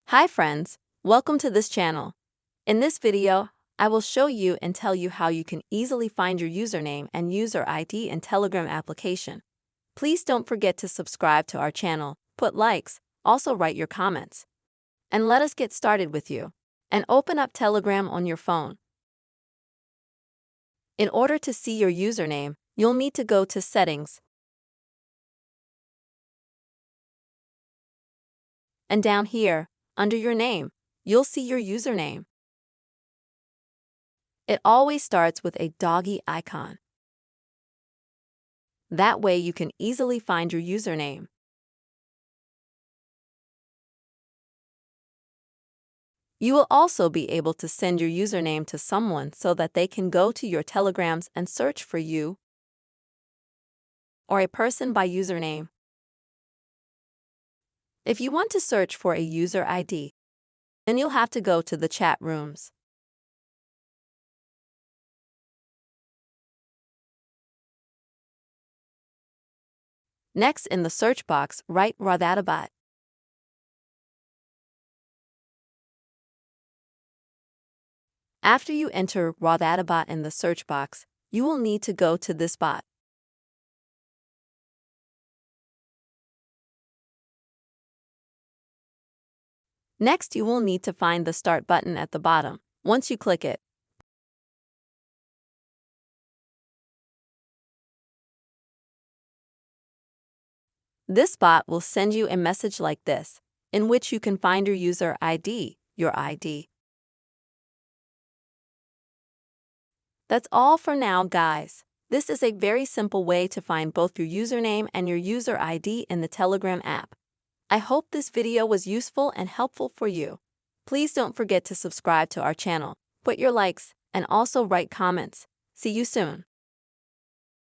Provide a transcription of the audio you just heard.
Hi friends, welcome to this channel. In this video, I will show you and tell you how you can easily find your username and user ID in Telegram application. Please don't forget to subscribe to our channel, put likes, also write your comments. And let us get started with you. And open up Telegram on your phone. In order to see your username, you'll need to go to Settings. And down here, under your name, you'll see your username. It always starts with a doggy icon. That way you can easily find your username. You will also be able to send your username to someone so that they can go to your Telegrams and search for you or a person by username. If you want to search for a user ID, then you'll have to go to the chat rooms. Next, in the search box, write Radhatabot. After you enter Radhatabot in the search box, you will need to go to this bot. Next, you will need to find the Start button at the bottom. Once you click it, this bot will send you a message like this, in which you can find your user ID, your ID. That's all for now, guys. This is a very simple way to find both your username and your user ID in the Telegram app. I hope this video was useful and helpful for you. Please don't forget to subscribe to our channel, put your likes, and also write comments. See you soon.